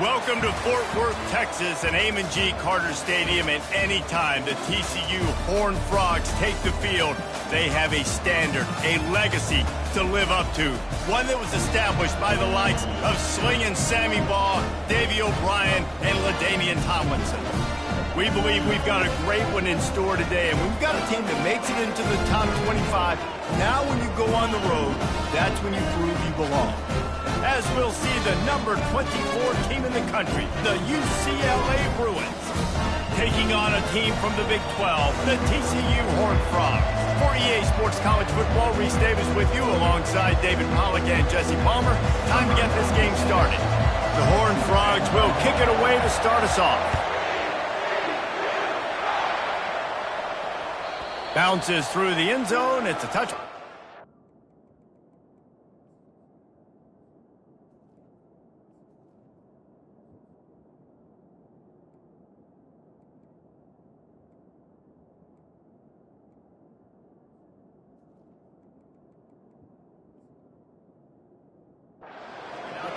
Welcome to Fort Worth, Texas, and Amon G. Carter Stadium. And anytime the TCU Horned Frogs take the field, they have a standard, a legacy to live up to. One that was established by the likes of Slingin' Sammy Baugh, Davey O'Brien, and LaDainian Tomlinson. We believe we've got a great one in store today, and we've got a team that makes it into the top 25. Now when you go on the road, that's when you prove you belong. As we'll see the number 24 team in the country, the UCLA Bruins, taking on a team from the Big 12, the TCU Horned Frogs. For EA Sports College Football, Reese Davis with you alongside David Pollack and Jesse Palmer. Time to get this game started. The Horned Frogs will kick it away to start us off. Bounces through the end zone. It's a touch.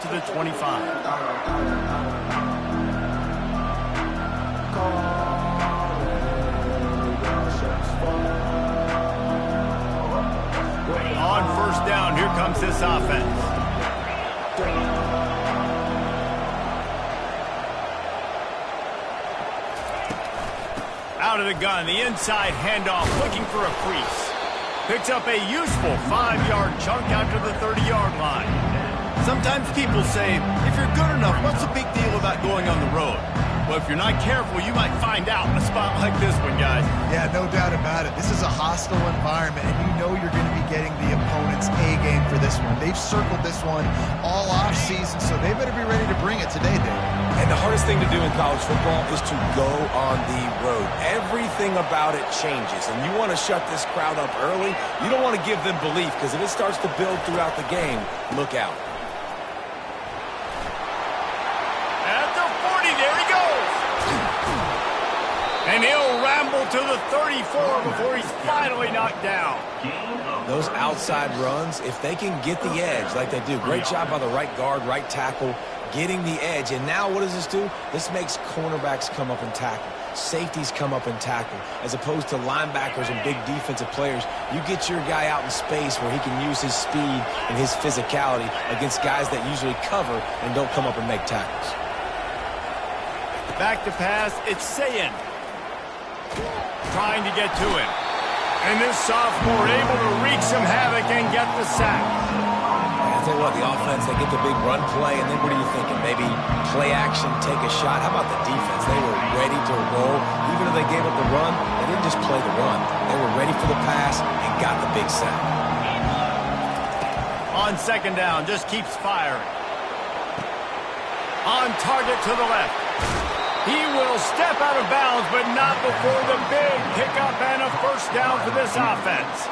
To the 25. On first down, here comes this offense. Out of the gun, the inside handoff, looking for a crease. Picks up a useful 5-yard chunk out to the 30-yard line. Sometimes people say, if you're good enough, what's the big deal about going on the road? Well, if you're not careful, you might find out in a spot like this one, guys. Yeah, no doubt about it. This is a hostile environment, and you know you're going to be getting the opponent's A-game for this one. They've circled this one all off-season, so they better be ready to bring it today, Dave. And the hardest thing to do in college football is to go on the road. Everything about it changes, and you want to shut this crowd up early. You don't want to give them belief, because if it starts to build throughout the game, look out. And he'll ramble to the 34 before he's finally knocked down. Those outside runs, if they can get the edge like they do, great job by the right guard, right tackle, getting the edge. And now what does this do? This makes cornerbacks come up and tackle. Safeties come up and tackle. As opposed to linebackers and big defensive players, you get your guy out in space where he can use his speed and his physicality against guys that usually cover and don't come up and make tackles. Back to pass, it's Sayin. Trying to get to him. And this sophomore able to wreak some havoc and get the sack. I tell you what, the offense, they get the big run play, and then what are you thinking? Maybe play action, take a shot. How about the defense? They were ready to roll. Even if they gave up the run, they didn't just play the run. They were ready for the pass and got the big sack. On second down, just keeps firing. On target to the left. He will step out of bounds, but not before the big pickup and a first down for this offense.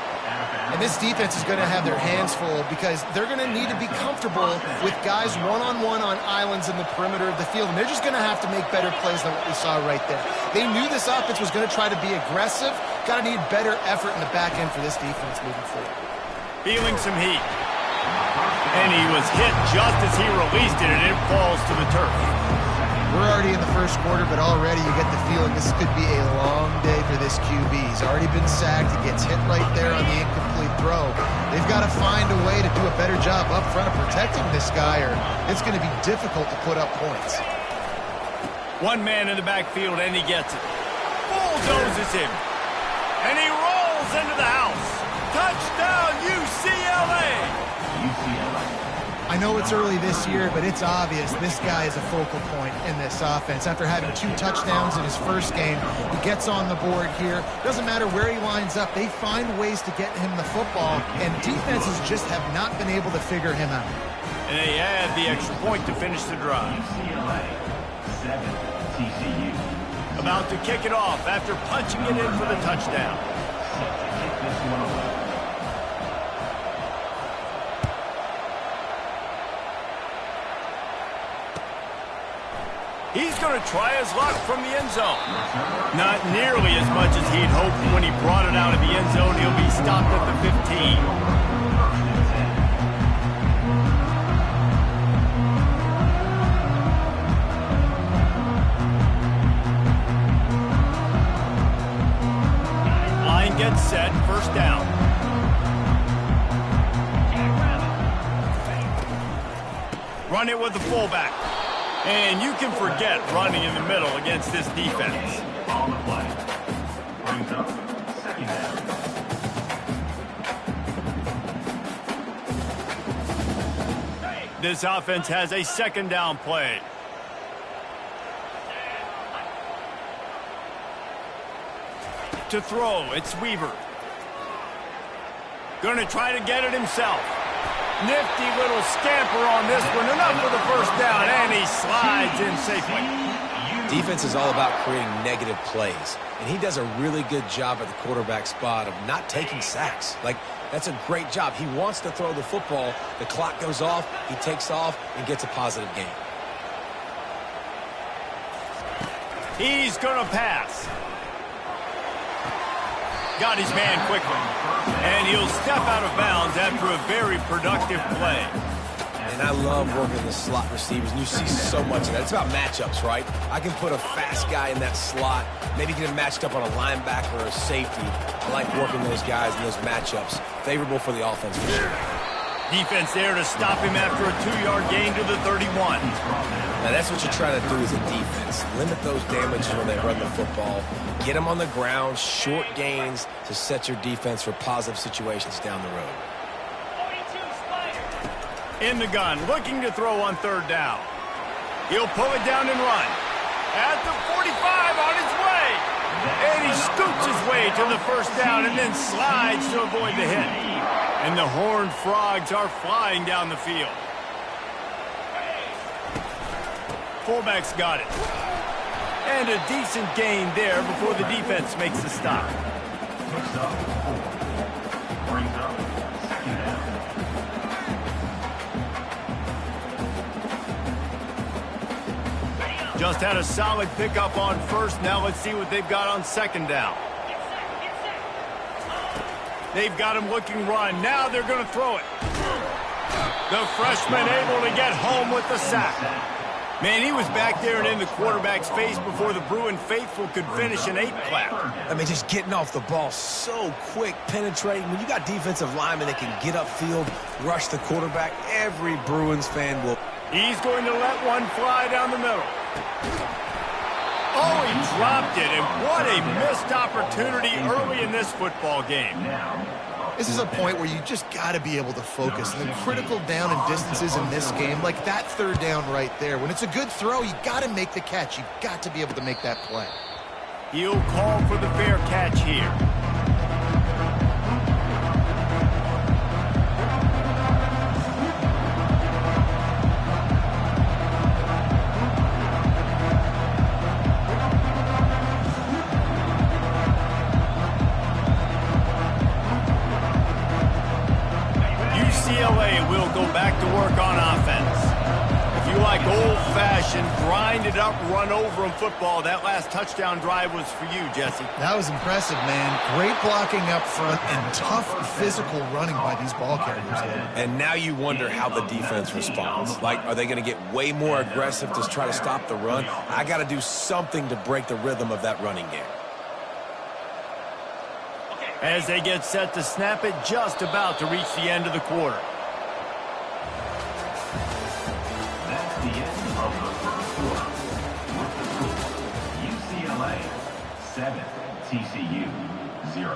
And this defense is going to have their hands full because they're going to need to be comfortable with guys one-on-one on islands in the perimeter of the field. And they're just going to have to make better plays than what we saw right there. They knew this offense was going to try to be aggressive. Got to need better effort in the back end for this defense moving forward. Feeling some heat. And he was hit just as he released it, and it falls to the turf. We're already in the first quarter, but already you get the feeling this could be a long day for this QB. He's already been sacked. He gets hit right there on the incomplete throw. They've got to find a way to do a better job up front of protecting this guy, or it's going to be difficult to put up points. One man in the backfield, and he gets it. Bulldozes him. And he rolls into the house. Touchdown, UCLA! I know it's early this year, but it's obvious this guy is a focal point in this offense. After having 2 touchdowns in his first game, he gets on the board here. Doesn't matter where he lines up, they find ways to get him the football, and defenses just have not been able to figure him out. And they add the extra point to finish the drive. UCLA 7, TCU. About to kick it off after punching it in for the touchdown. Set to kick this one away. He's going to try his luck from the end zone. Not nearly as much as he'd hoped when he brought it out of the end zone. He'll be stopped at the 15. Run it with the fullback. And you can forget running in the middle against this defense. On the play. Brings up second down. This offense has a second down play. To throw, it's Weaver. Gonna try to get it himself. Nifty little scamper on this one. Enough for the first down, and he slides in safely. Defense is all about creating negative plays, and he does a really good job at the quarterback spot of not taking sacks. Like, that's a great job. He wants to throw the football. The clock goes off, he takes off, and gets a positive gain. He's gonna pass. Got his man quickly. And he'll step out of bounds after a very productive play. And I love working the slot receivers, and you see so much of that. It's about matchups, right? I can put a fast guy in that slot, maybe get him matched up on a linebacker or a safety. I like working those guys in those matchups. Favorable for the offense for sure. Defense there to stop him after a 2-yard gain to the 31. Now, that's what you try to do as a defense. Limit those damages when they run the football. Get them on the ground, short gains to set your defense for positive situations down the road. In the gun, looking to throw on third down. He'll pull it down and run. At the 45 on his way. And he scoots his way to the first down and then slides to avoid the hit. And the Horned Frogs are flying down the field. Fullback's got it. And a decent gain there before the defense makes the stop. Picks up 4. Brings up second down. Just had a solid pickup on first. Now let's see what they've got on second down. They've got him looking run. Now they're going to throw it. The freshman able to get home with the sack. Man, he was back there and in the quarterback's face before the Bruin faithful could finish an 8 clap. I mean, just getting off the ball so quick, penetrating. When you got defensive linemen that can get upfield, rush the quarterback, every Bruins fan will. He's going to let one fly down the middle. Oh, he dropped it, and what a missed opportunity early in this football game. This is a point where you just got to be able to focus. And the critical down and distances in this game, like that third down right there, when it's a good throw, you got to make the catch. You've got to be able to make that play. He'll call for the fair catch here. UCLA will go back to work on offense. If you like old-fashioned, grind-it-up, run-over-'em football, that last touchdown drive was for you, Jesse. That was impressive, man. Great blocking up front and tough physical running by these ball carriers. And now you wonder how the defense responds. Like, are they going to get way more aggressive to try to stop the run? I got to do something to break the rhythm of that running game. As they get set to snap it, just about to reach the end of the quarter. That's the end of the first quarter. With the score, UCLA 7, TCU 0.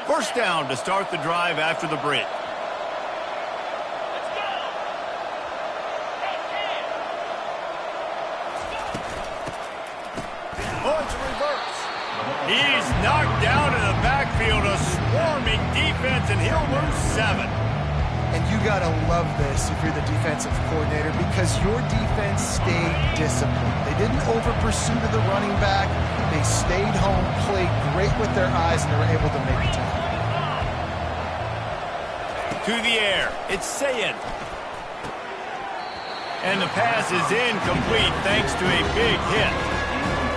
First down to start the drive after the break. He's knocked down in the backfield, a swarming defense, and he'll lose 7. And you got to love this if you're the defensive coordinator, because your defense stayed disciplined. They didn't over-pursue to the running back. They stayed home, played great with their eyes, and they were able to make the tackle. To the air, it's Sayin. And the pass is incomplete thanks to a big hit.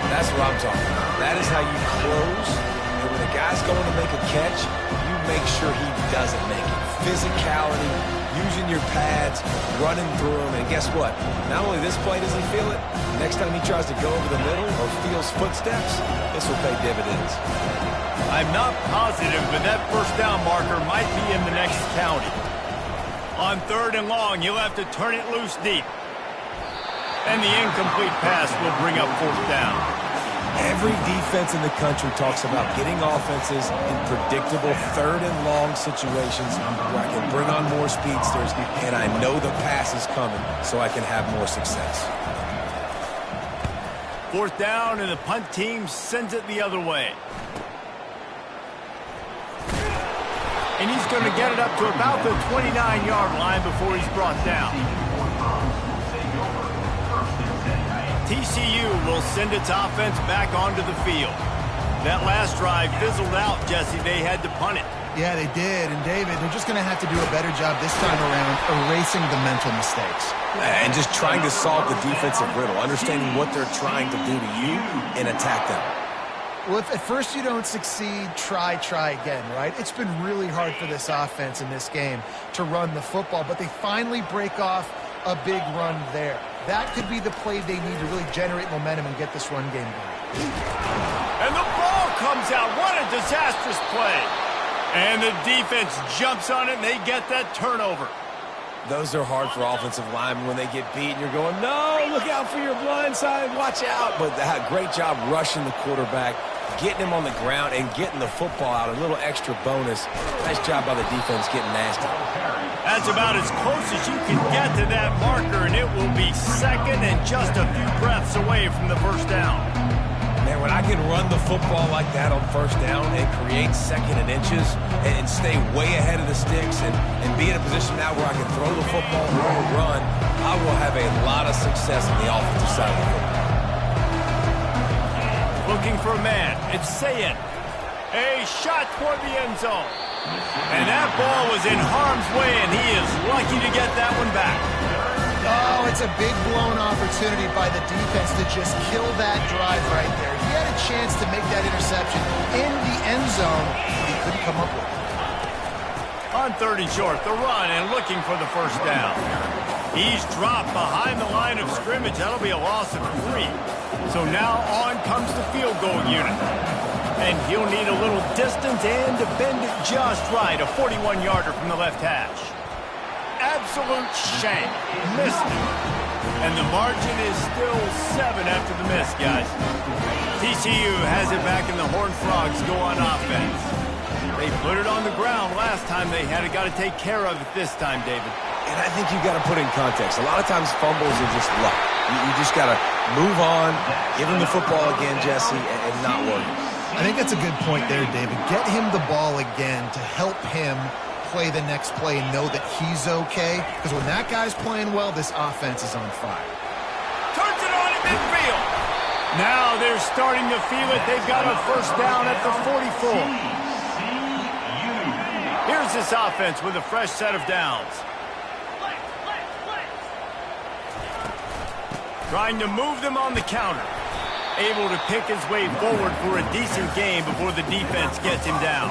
That's what I'm talking about. That is how you close. And when the guy's going to make a catch, you make sure he doesn't make it. Physicality, using your pads, running through them. And guess what? Not only this play does he feel it, next time he tries to go over the middle or feels footsteps, this will pay dividends. I'm not positive, but that first down marker might be in the next county. On 3rd and long, he'll have to turn it loose deep. And the incomplete pass will bring up 4th down. Every defense in the country talks about getting offenses in predictable 3rd and long situations where I can bring on more speedsters, and I know the pass is coming, so I can have more success. 4th down, and the punt team sends it the other way. And he's going to get it up to about the 29-yard line before he's brought down. TCU will send its offense back onto the field. That last drive fizzled out, Jesse. They had to punt it. Yeah, they did. And, David, they're just going to have to do a better job this time around erasing the mental mistakes. And just trying to solve the defensive riddle, understanding what they're trying to do to you and attack them. Well, if at first you don't succeed, try again, right? It's been really hard for this offense in this game to run the football, but they finally break off a big run there. That could be the play they need to really generate momentum and get this run game going. And the ball comes out. What a disastrous play. And the defense jumps on it, and they get that turnover. Those are hard for offensive linemen when they get beat, and you're going, no, look out for your blind side, watch out. But great job rushing the quarterback, getting him on the ground, and getting the football out. A little extra bonus. Nice job by the defense getting nasty. That's about as close as you can get to that marker, and it will be 2nd and just a few breaths away from the first down. Man, when I can run the football like that on 1st down and create 2nd and inches and stay way ahead of the sticks and be in a position now where I can throw the football or run, I will have a lot of success on the offensive side of the football. Looking for a man. It's Sayed. A shot toward the end zone. And that ball was in harm's way, and he is lucky to get that one back. Oh, it's a big blown opportunity by the defense to just kill that drive right there. He had a chance to make that interception in the end zone, but he couldn't come up with it. On 3rd and short, the run and looking for the first down. He's dropped behind the line of scrimmage. That'll be a loss of 3. So now on comes the field goal unit. And he'll need a little distance and to bend it just right. A 41-yarder from the left hash. Absolute shank. Missed it. And the margin is still 7 after the miss, guys. TCU has it back, and the Horned Frogs go on offense. They put it on the ground last time they had it. Got to take care of it this time, David. And I think you got to put in context. A lot of times fumbles are just luck. You just got to move on, give him the football again, Jesse, and not worry. I think that's a good point there, David. Get him the ball again to help him play the next play and know that he's okay. Because when that guy's playing well, this offense is on fire. Turns it on in midfield. Now they're starting to feel it. They've got a first down at the 44. Here's this offense with a fresh set of downs. Trying to move them on the counter. Able to pick his way forward for a decent game before the defense gets him down.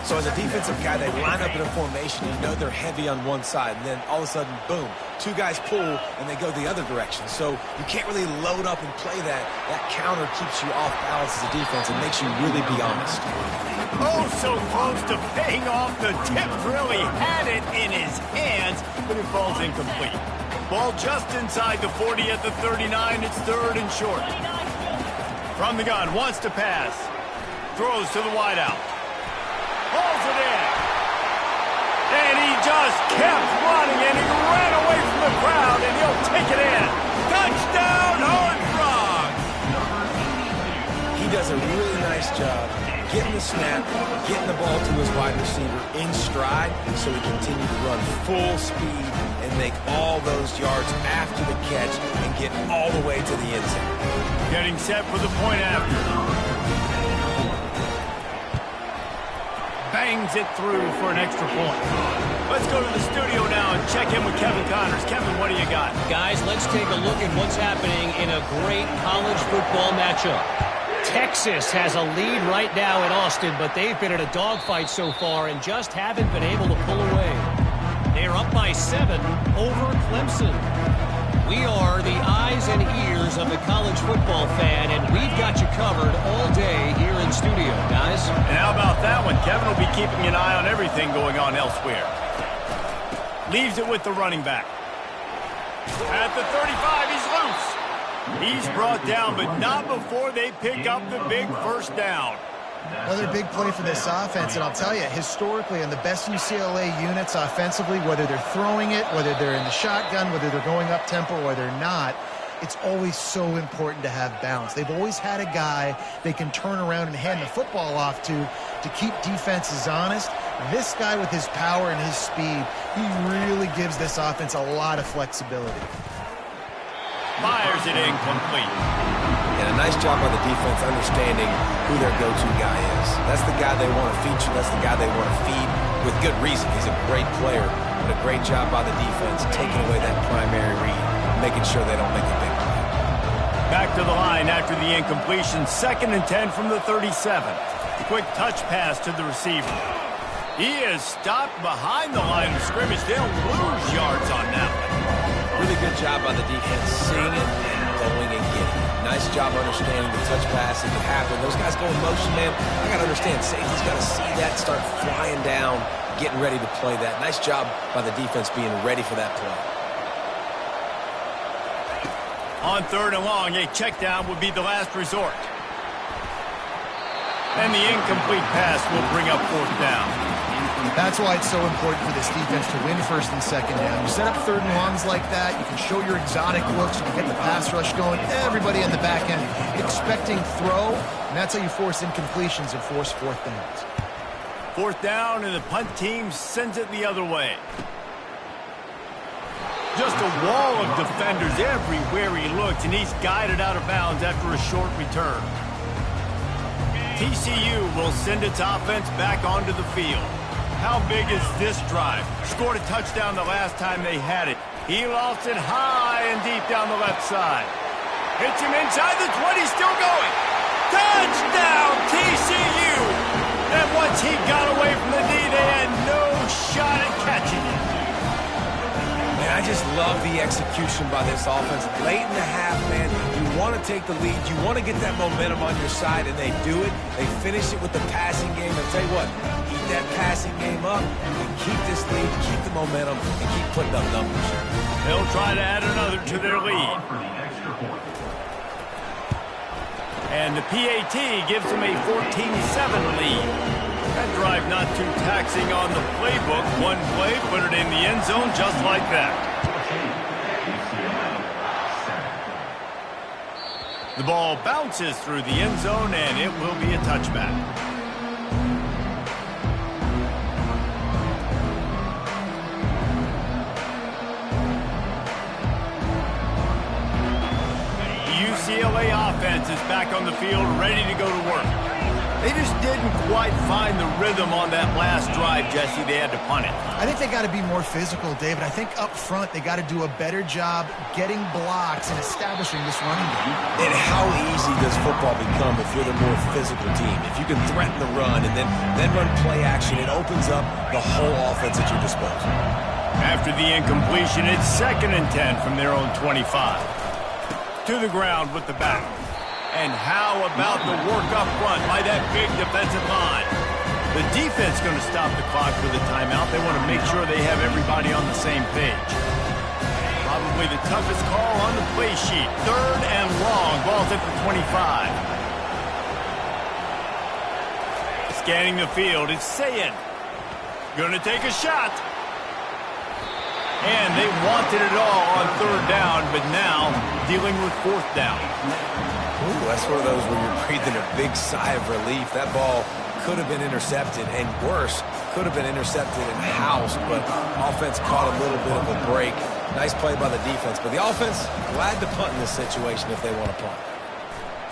So as a defensive guy, they line up in a formation. You know they're heavy on one side, and then all of a sudden, boom, 2 guys pull, and they go the other direction. So you can't really load up and play that. That counter keeps you off balance as a defense and makes you really be honest. Oh, so close to paying off. The tip really had it in his hands, but it falls incomplete. Ball just inside the 40 at the 39. It's 3rd and short. From the gun, wants to pass. Throws to the wideout. Hauls it in. And he just kept running, and he ran away from the crowd, and he'll take it in. Touchdown, Horned Frogs! He does a really nice job getting the snap, getting the ball to his wide receiver in stride, so he continued to run full speed and make all those yards after the catch and get all the way to the end zone. Getting set for the point after. Bangs it through for an extra point. Let's go to the studio now and check in with Kevin Connors. Kevin, what do you got? Guys, let's take a look at what's happening in a great college football matchup. Texas has a lead right now in Austin, but they've been in a dogfight so far and just haven't been able to pull away. They're up by 7 over Clemson. We are the eyes and ears of the college football fan, and we've got you covered all day here in studio, guys. And how about that one? Kevin will be keeping an eye on everything going on elsewhere. Leaves it with the running back. At the 35, he's loose. He's brought down, but not before they pick up the big first down. Another big play for this offense, and I'll tell you, historically, in the best UCLA units offensively, whether they're throwing it, whether they're in the shotgun, whether they're going up-tempo or they're not, it's always so important to have balance. They've always had a guy they can turn around and hand the football off to keep defenses honest. This guy with his power and his speed, he really gives this offense a lot of flexibility. Fires it incomplete. And a nice job by the defense understanding who their go-to guy is. That's the guy they want to feature. That's the guy they want to feed with good reason. He's a great player, but a great job by the defense taking away that primary read, making sure they don't make a big play. Back to the line after the incompletion. 2nd and 10 from the 37. Quick touch pass to the receiver. He is stopped behind the line of scrimmage. They'll lose yards on that one. Really good job by the defense, seeing it and going and getting it. Nice job understanding the touch pass that could happen. Those guys go in motion, man. I got to understand, safety's got to see that, start flying down, getting ready to play that. Nice job by the defense being ready for that play. On 3rd and long, a check down would be the last resort. And the incomplete pass will bring up 4th down. That's why it's so important for this defense to win 1st and 2nd down. You set up 3rd and longs like that, you can show your exotic looks, you can get the pass rush going, everybody in the back end expecting throw, and that's how you force incompletions and force 4th downs. 4th down, and the punt team sends it the other way. Just a wall of defenders everywhere he looks, and he's guided out of bounds after a short return. TCU will send its offense back onto the field. How big is this drive? Scored a touchdown the last time they had it. He lost it high and deep down the left side. Hits him inside the 20, still going. Touchdown, TCU! And once he got away from the knee, they had no shot at catching it. Man, I just love the execution by this offense. Late in the half, man, you want to take the lead. You want to get that momentum on your side, and they do it. They finish it with the passing game. I'll tell you what, keep that passing game up, and keep this lead, keep the momentum, and keep putting up numbers. They'll try to add another to their lead. And the PAT gives them a 14-7 lead. That drive not too taxing on the playbook. One play, put it in the end zone just like that. The ball bounces through the end zone, and it will be a touchback. UCLA offense is back on the field, ready to go to work. They just didn't quite find the rhythm on that last drive, Jesse. They had to punt it. I think they got to be more physical, David. I think up front they got to do a better job getting blocks and establishing this running game. And how easy does football become if you're the more physical team? If you can threaten the run and then run play action, it opens up the whole offense at your disposal. After the incompletion, it's 2nd and 10 from their own 25. To the ground with the back. And how about the work up front by that big defensive line? The defense going to stop the clock for the timeout. They want to make sure they have everybody on the same page. Probably the toughest call on the play sheet. 3rd and long. Ball's at the 25. Scanning the field, it's Sayin. Going to take a shot. And they wanted it all on 3rd down, but now dealing with 4th down. Ooh, that's one of those where you're breathing a big sigh of relief. That ball could have been intercepted, and worse, could have been intercepted and housed, but offense caught a little bit of a break. Nice play by the defense, but the offense glad to punt in this situation if they want to punt.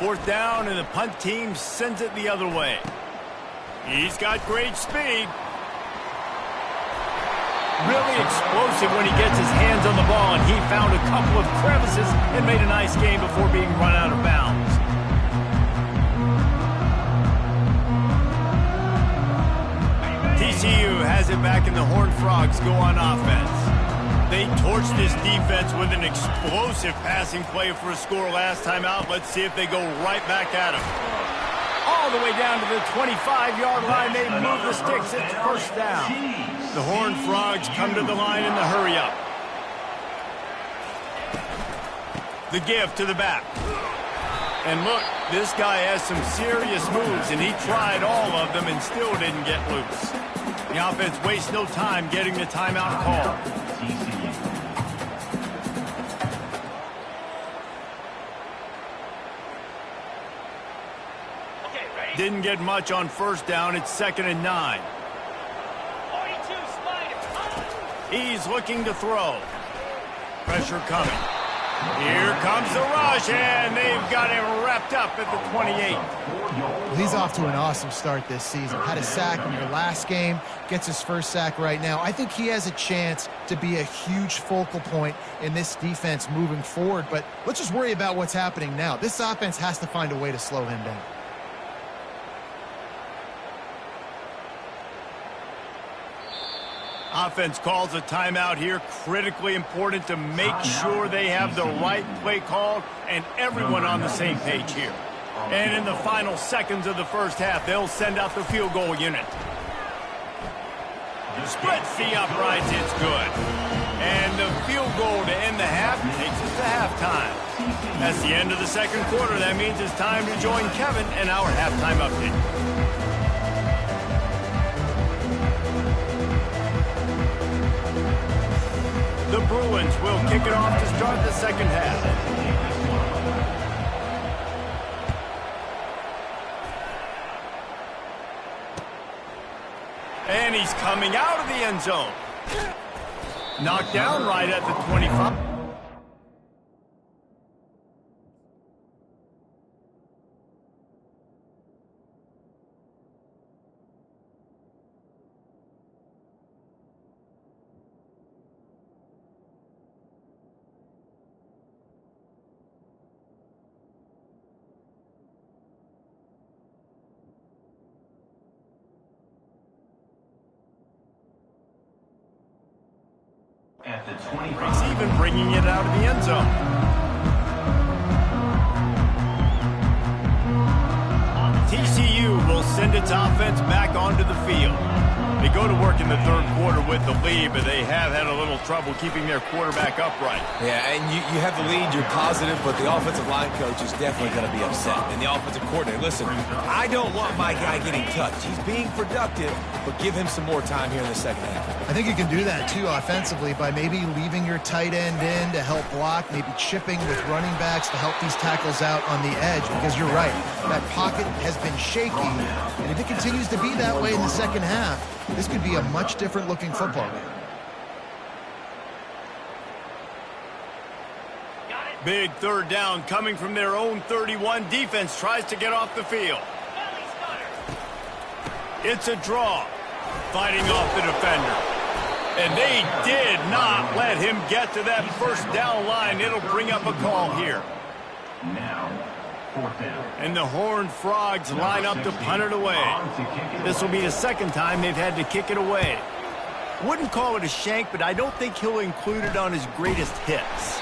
4th down, and the punt team sends it the other way. He's got great speed. Really explosive when he gets his hands on the ball, and he found a couple of crevices and made a nice game before being run out of bounds. TCU has it back, and the Horned Frogs go on offense. They torched this defense with an explosive passing play for a score last time out. Let's see if they go right back at him. All the way down to the 25-yard line. They move the sticks. It's first down. The Horned Frogs come to the line in the hurry-up. The give to the back. And look, this guy has some serious moves, and he tried all of them and still didn't get loose. The offense wastes no time getting the timeout call. Didn't get much on first down. It's 2nd and 9. He's looking to throw. Pressure coming. Here comes the rush, and they've got him wrapped up at the 28. Well, he's off to an awesome start this season. Had a sack in your last game, gets his first sack right now. I think he has a chance to be a huge focal point in this defense moving forward, but let's just worry about what's happening now. This offense has to find a way to slow him down. Offense calls a timeout here. Critically important to make sure they have the right play called and everyone on the same page here. And in the final seconds of the first half, they'll send out the field goal unit. Splits the uprights. It's good. And the field goal to end the half takes us to halftime. That's the end of the second quarter. That means it's time to join Kevin in our halftime update. The Bruins will kick it off to start the second half. And he's coming out of the end zone. Knocked down right at the 25. At the 25. He's even bringing it out of the end zone. TCU will send its offense back onto the field. They go to work in the third quarter with the lead, but they have had a little trouble keeping their quarterback upright. Yeah, and you have the lead, you're positive, but the offensive line coach is definitely going to be upset. And the offensive coordinator, listen, I don't want my guy getting touched. He's being productive, but give him some more time here in the second half. I think you can do that, too, offensively, by maybe leaving your tight end in to help block, maybe chipping with running backs to help these tackles out on the edge, because you're right, that pocket has been shaky, and if it continues to be that way in the second half, this could be a much different looking football game. Big third down coming from their own 31. Defense tries to get off the field. It's a draw. Fighting off the defender. And they did not let him get to that first down line. It'll bring up a call here. Now, fourth down. And the Horned Frogs line up to punt it away. This will be the second time they've had to kick it away. Wouldn't call it a shank, but I don't think he'll include it on his greatest hits.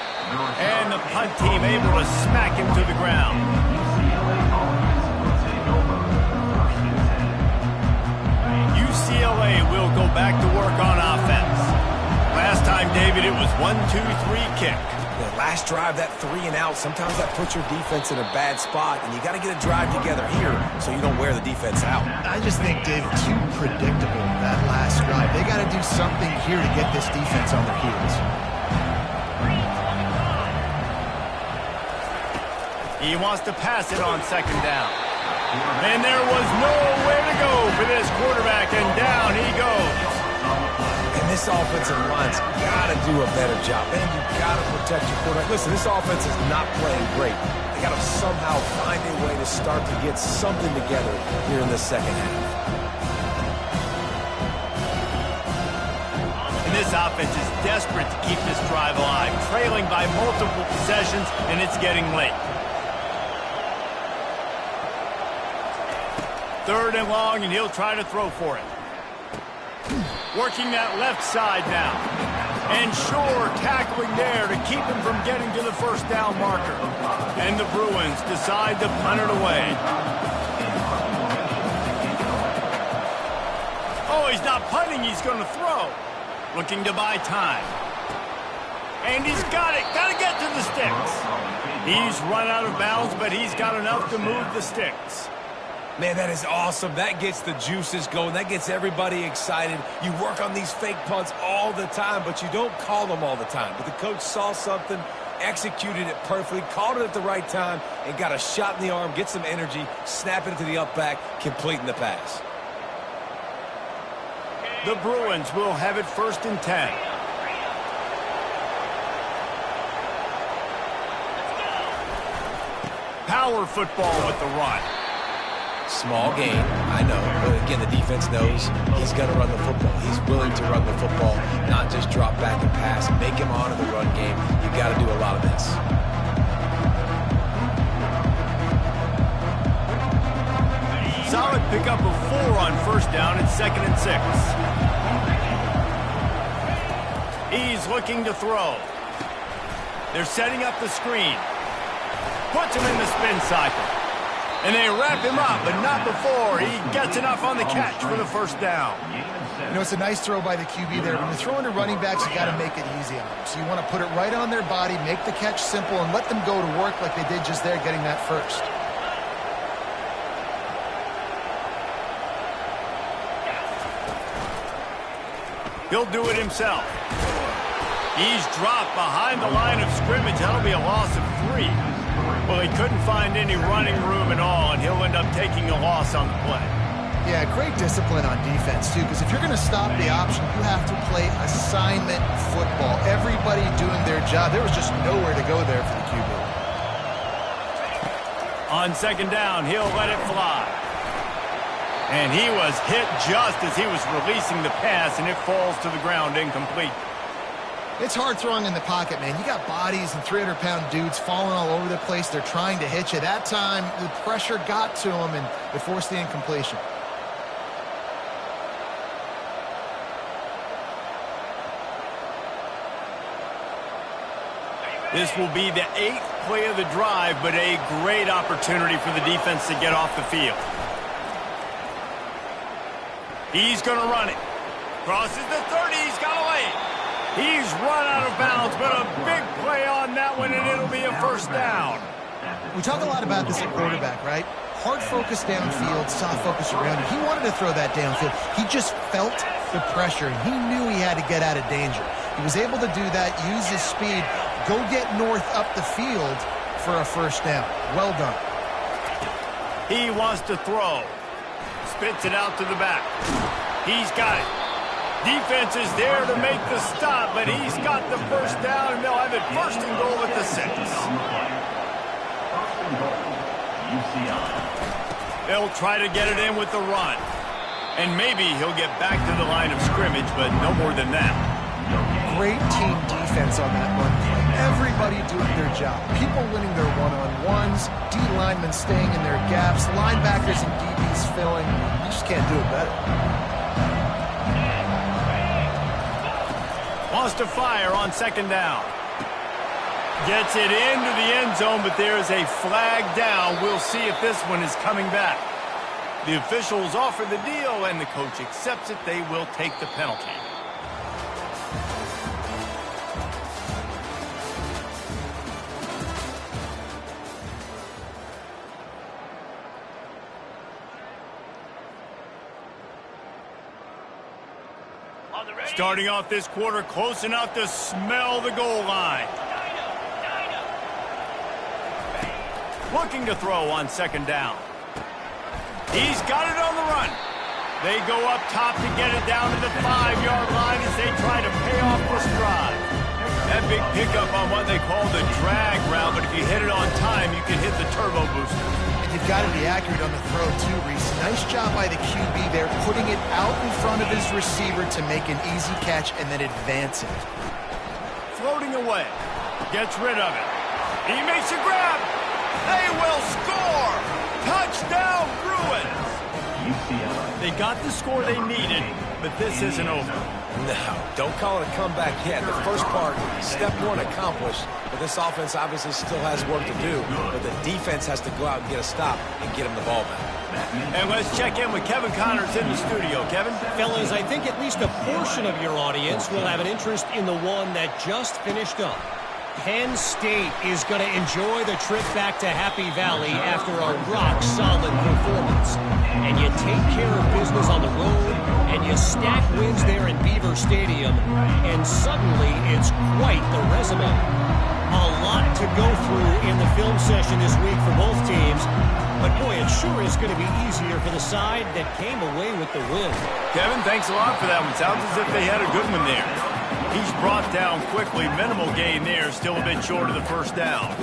And the punt team able to smack him to the ground. UCLA will go back to work on offense. Last time, David, it was 1-2-3 kick. The last drive, that 3 and out, sometimes that puts your defense in a bad spot, and you got to get a drive together here so you don't wear the defense out. I just think, Dave, too predictable, that last drive. They got to do something here to get this defense on their heels. He wants to pass it on second down. And there was nowhere to go for this quarterback, and down he goes. And this offensive line's got to do a better job. And you got to protect your quarterback. Listen, this offense is not playing great. They got to somehow find a way to start to get something together here in the second half. And this offense is desperate to keep this drive alive, trailing by multiple possessions, and it's getting late. Third and long, and he'll try to throw for it. Working that left side now. And sure tackling there to keep him from getting to the first down marker. And the Bruins decide to punt it away. Oh, he's not punting, he's going to throw. Looking to buy time. And he's got it. Got to get to the sticks. He's run out of bounds, but he's got enough to move the sticks. Man, that is awesome. That gets the juices going. That gets everybody excited. You work on these fake punts all the time, but you don't call them all the time. But the coach saw something, executed it perfectly, called it at the right time, and got a shot in the arm, get some energy, snap it to the up back, completing the pass. The Bruins will have it 1st and 10. Power football with the run. Small gain, I know, but again, the defense knows he's going to run the football. He's willing to run the football, not just drop back and pass, make him honor the run game. You've got to do a lot of this. Solid pickup of 4 on 1st down and 2nd and 6. He's looking to throw. They're setting up the screen. Puts him in the spin cycle. And they wrap him up, but not before he gets enough on the catch for the 1st down. You know, it's a nice throw by the QB there. When you're throwing to running backs, you got to make it easy on them. So you want to put it right on their body, make the catch simple, and let them go to work like they did just there, getting that first. He'll do it himself. He's dropped behind the line of scrimmage. That'll be a loss of 3. Well, he couldn't find any running room at all, and he'll end up taking a loss on the play. Yeah, great discipline on defense, too, because if you're going to stop the option, you have to play assignment football. Everybody doing their job. There was just nowhere to go there for the QB. On 2nd down, he'll let it fly. And he was hit just as he was releasing the pass, and it falls to the ground incomplete. It's hard throwing in the pocket, man. You got bodies and 300-pound dudes falling all over the place. They're trying to hit you. That time, the pressure got to him, and it forced the incompletion. This will be the 8th play of the drive, but a great opportunity for the defense to get off the field. He's going to run it. Crosses the 30. He's got away. He's run out of bounds, but a big play on that one, and it'll be a 1st down. We talk a lot about this at quarterback, right? Hard focus downfield, soft focus around it. He wanted to throw that downfield. He just felt the pressure, and he knew he had to get out of danger. He was able to do that, use his speed, go get north up the field for a 1st down. Well done. He wants to throw. Spits it out to the back. He's got it. Defense is there to make the stop, but he's got the 1st down, and they'll have it 1st and goal at the 6. They'll try to get it in with the run. And maybe he'll get back to the line of scrimmage, but no more than that. Great team defense on that run play. Everybody doing their job. People winning their one-on-ones, D linemen staying in their gaps, linebackers and DBs filling. You just can't do it better. Wants to fire on 2nd down. Gets it into the end zone, but there's a flag down. We'll see if this one is coming back. The officials offer the deal, and the coach accepts it. They will take the penalty. Starting off this quarter close enough to smell the goal line. Looking to throw on 2nd down. He's got it on the run. They go up top to get it down to the 5-yard line as they try to pay off this drive. That big pickup on what they call the drag route, but if you hit it on time, you can hit the turbo booster. You've got to be accurate on the throw, too, Reese. Nice job by the QB there, putting it out in front of his receiver to make an easy catch and then advance it. Floating away. Gets rid of it. He makes a grab. They will score. Touchdown, Bruins. They got the score they needed, but this isn't over. No, don't call it a comeback yet. The first part, step one accomplished, but this offense obviously still has work to do, but the defense has to go out and get a stop and get him the ball back. And let's check in with Kevin Connors in the studio. Kevin? Fellas, I think at least a portion of your audience will have an interest in the one that just finished up. Penn State is going to enjoy the trip back to Happy Valley after a rock-solid performance. And you take care of business on the road, and you stack wins there in Beaver Stadium, and suddenly it's quite the resume. A lot to go through in the film session this week for both teams, but boy, it sure is going to be easier for the side that came away with the win. Kevin, thanks a lot for that one. Sounds as if they had a good one there. He's brought down quickly. Minimal gain there. Still a bit short of the first down.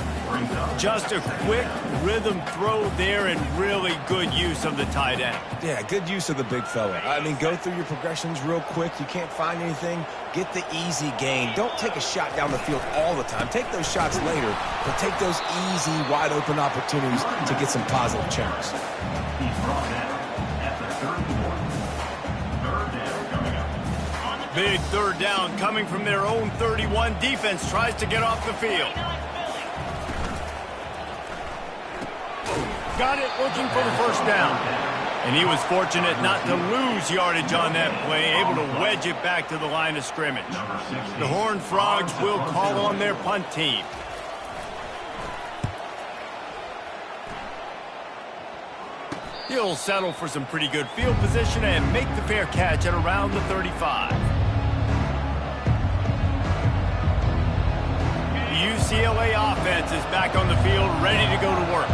Just a quick rhythm throw there and really good use of the tight end. Yeah, good use of the big fella. I mean, go through your progressions real quick. You can't find anything. Get the easy gain. Don't take a shot down the field all the time. Take those shots later, but take those easy, wide-open opportunities to get some positive chunks. He's brought down at the third quarter. Third down coming up. Big third down coming from their own 31. Defense tries to get off the field. Got it, looking for the first down. And he was fortunate not to lose yardage on that play, able to wedge it back to the line of scrimmage. The Horned Frogs will call on their punt team. He'll settle for some pretty good field position and make the fair catch at around the 35. The UCLA offense is back on the field, ready to go to work.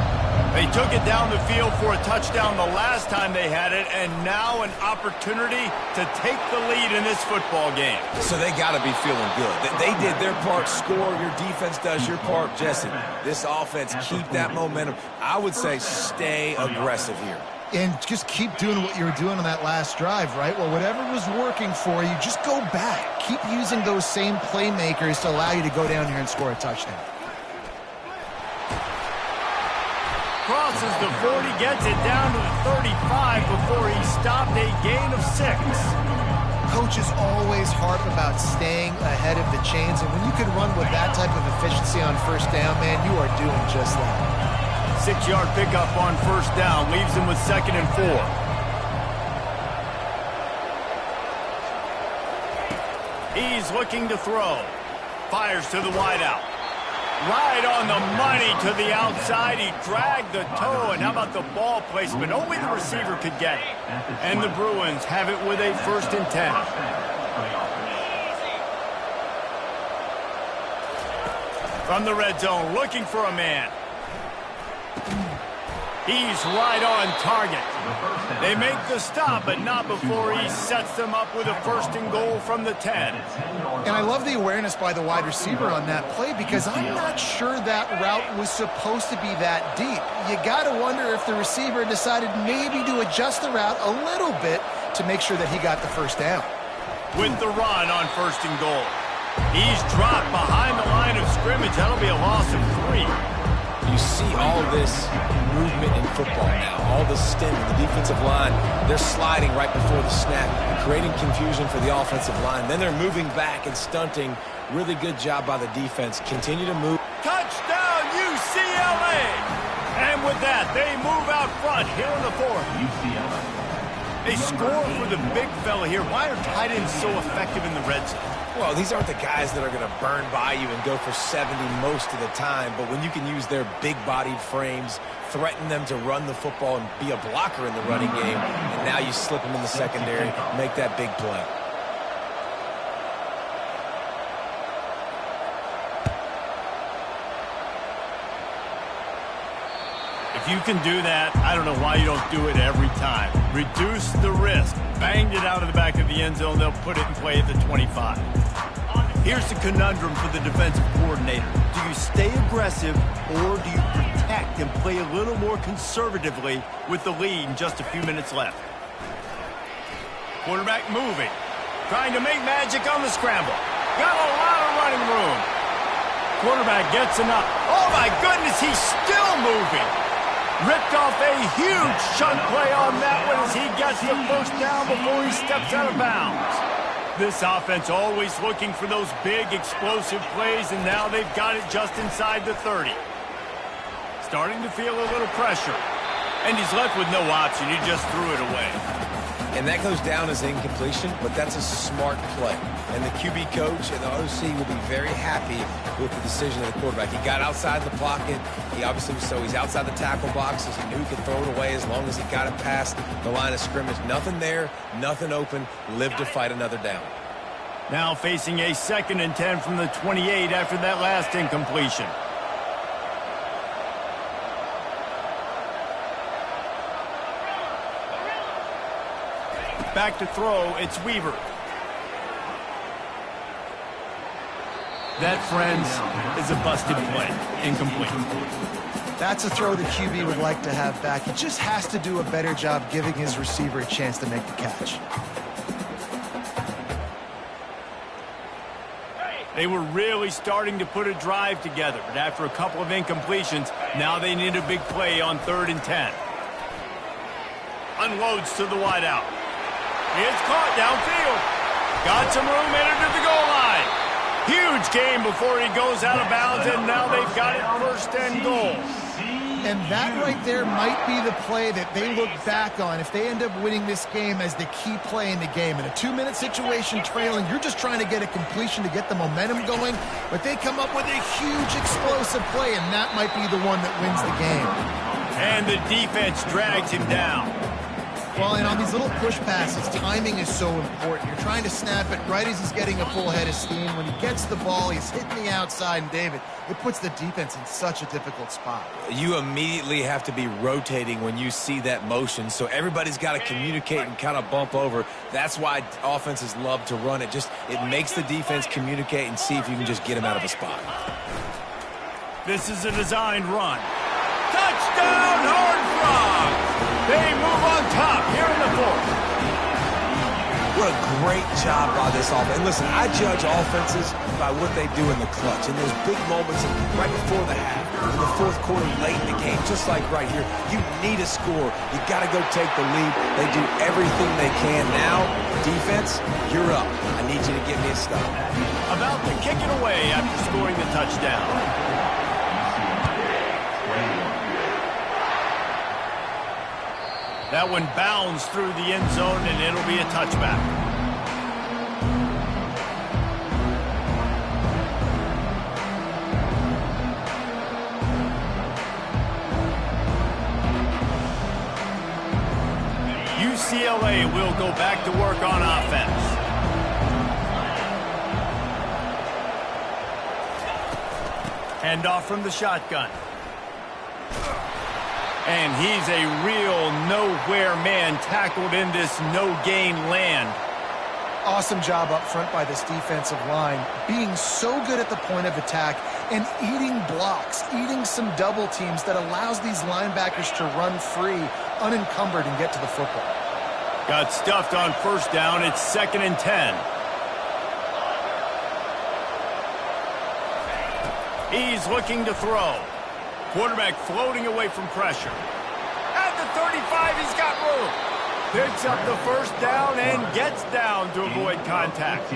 They took it down the field for a touchdown the last time they had it, and now an opportunity to take the lead in this football game. So they got to be feeling good. They did their part, score. Your defense does your part. Jesse, this offense, keep that momentum. I would say stay aggressive here. And just keep doing what you were doing on that last drive, right? Well, whatever was working for you, just go back. Keep using those same playmakers to allow you to go down here and score a touchdown. Crosses the 40, gets it down to the 35 before he stopped, a gain of 6. Coaches always harp about staying ahead of the chains, and when you can run with that type of efficiency on first down, man, you are doing just that. 6-yard pickup on first down, leaves him with 2nd and 4. He's looking to throw. Fires to the wideout. Right on the money to the outside. He dragged the toe, and how about the ball placement? Only the receiver could get it. And the Bruins have it with a 1st and 10. From the red zone, looking for a man. He's right on target. They make the stop, but not before he sets them up with a 1st and goal from the 10. And I love the awareness by the wide receiver on that play, because I'm not sure that route was supposed to be that deep. You got to wonder if the receiver decided maybe to adjust the route a little bit to make sure that he got the first down. With the run on 1st and goal. He's dropped behind the line of scrimmage. That'll be a loss of 3. You see all this movement in football now, all the stint of the defensive line. They're sliding right before the snap, creating confusion for the offensive line. Then they're moving back and stunting. Really good job by the defense. Continue to move. Touchdown, UCLA! And with that, they move out front here in the 4th. UCLA. They score for the big fella here. Why are tight ends so effective in the red zone? Well, these aren't the guys that are going to burn by you and go for 70 most of the time, but when you can use their big-bodied frames, threaten them to run the football and be a blocker in the running game, and now you slip them in the secondary, make that big play. If you can do that, I don't know why you don't do it every time. Reduce the risk. Banged it out of the back of the end zone. They'll put it in play at the 25. Here's the conundrum for the defensive coordinator. Do you stay aggressive, or do you protect and play a little more conservatively with the lead and just a few minutes left? Quarterback moving. Trying to make magic on the scramble. Got a lot of running room. Quarterback gets enough. Oh, my goodness, he's still moving. Ripped off a huge chunk play on that one as he gets the first down before he steps out of bounds. This offense always looking for those big, explosive plays, and now they've got it just inside the 30. Starting to feel a little pressure. And he's left with no option. He just threw it away. And that goes down as incompletion, but that's a smart play. And the QB coach and the OC will be very happy with the decision of the quarterback. He got outside the pocket. He obviously was he's outside the tackle boxes. He knew he could throw it away as long as he got it past the line of scrimmage. Nothing there, nothing open. Live to fight another down. Now facing a 2nd and 10 from the 28 after that last incompletion. Back to throw, it's Weaver. That, friends, is a busted play. Incomplete. That's a throw the QB would like to have back. He just has to do a better job giving his receiver a chance to make the catch. They were really starting to put a drive together, but after a couple of incompletions, now they need a big play on 3rd and 10. Unloads to the wideout. It's caught downfield. Got some room in to the goal line. Huge gain before he goes out of bounds, and now they've got it 1st and goal. And that right there might be the play that they look back on if they end up winning this game as the key play in the game. In a 2-minute situation trailing, you're just trying to get a completion to get the momentum going, but they come up with a huge explosive play, and that might be the one that wins the game. And the defense drags him down. Well, and on these little push passes, timing is so important. You're trying to snap it right as he's getting a full head of steam. When he gets the ball, he's hitting the outside, and David, it puts the defense in such a difficult spot. You immediately have to be rotating when you see that motion, so everybody's got to communicate and kind of bump over. That's why offenses love to run it. It makes the defense communicate and see if you can just get him out of a spot. This is a designed run. Touchdown, Horned Frogs! They move on top here in the 4th. What a great job by this offense. And listen, I judge offenses by what they do in the clutch. In those big moments right before the half, in the 4th quarter, late in the game, just like right here, you need a score. You got to go take the lead. They do everything they can. Now, defense, you're up. I need you to give me a stop. About to kick it away after scoring the touchdown. That one bounds through the end zone, and it'll be a touchback. UCLA will go back to work on offense. Handoff from the shotgun. And he's a real nowhere man tackled in this no-gain land. Awesome job up front by this defensive line, being so good at the point of attack and eating blocks, eating some double teams that allows these linebackers to run free, unencumbered, and get to the football. Got stuffed on 1st down. It's 2nd and 10. He's looking to throw. Quarterback floating away from pressure. At the 35, he's got room. Picks up the 1st down and gets down to avoid contact.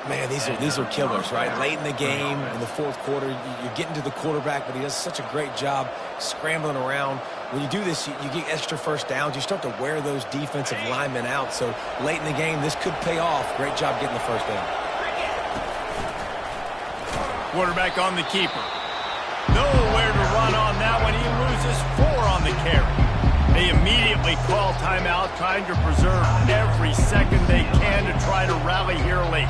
Man, these are killers, right? Late in the game, in the 4th quarter, you're getting to the quarterback, but he does such a great job scrambling around. When you do this, you get extra 1st downs. You start to wear those defensive linemen out. So late in the game, this could pay off. Great job getting the 1st down. Quarterback on the keeper. Nowhere to run on that one. He loses 4 on the carry. They immediately call timeout, trying to preserve every second they can to try to rally here late.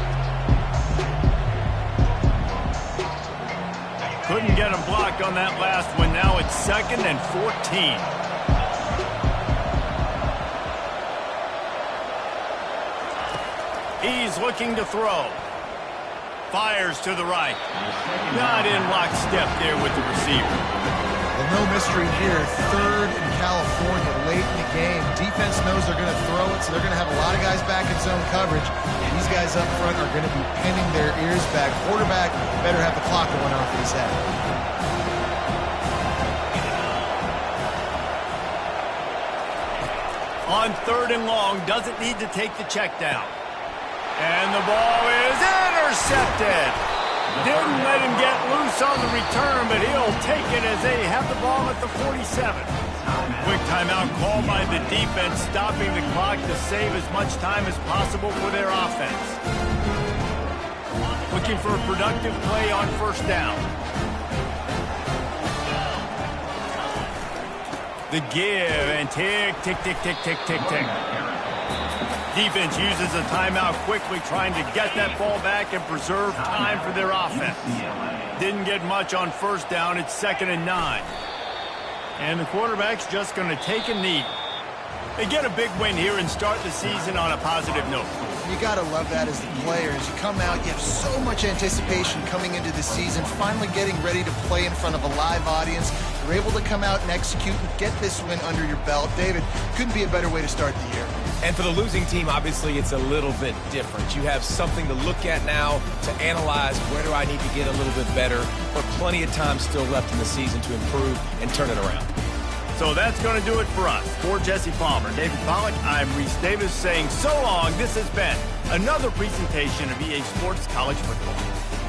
Couldn't get him blocked on that last one. Now it's 2nd and 14. He's looking to throw. Fires to the right. Not in lockstep there with the receiver. Well, no mystery here. 3rd in California, late in the game. Defense knows they're going to throw it, so they're going to have a lot of guys back in zone coverage. These guys up front are going to be pinning their ears back. Quarterback better have the clock going off his head. On 3rd and long, doesn't need to take the check down. And the ball is intercepted. Didn't let him get loose on the return, but he'll take it as they have the ball at the 47. Quick timeout called by the defense, stopping the clock to save as much time as possible for their offense. Looking for a productive play on first down. The give and tick, tick, tick, tick, tick, tick, tick. Defense uses a timeout quickly, trying to get that ball back and preserve time for their offense. Didn't get much on first down. It's 2nd and 9. And the quarterback's just going to take a knee. They get a big win here and start the season on a positive note. You got to love that as the players. You come out, you have so much anticipation coming into the season, finally getting ready to play in front of a live audience. You're able to come out and execute and get this win under your belt. David, couldn't be a better way to start the year. And for the losing team, obviously, it's a little bit different. You have something to look at now to analyze where do I need to get a little bit better, but plenty of time still left in the season to improve and turn it around. So that's going to do it for us. For Jesse Palmer, David Pollack, I'm Reese Davis saying so long. This has been another presentation of EA Sports College Football.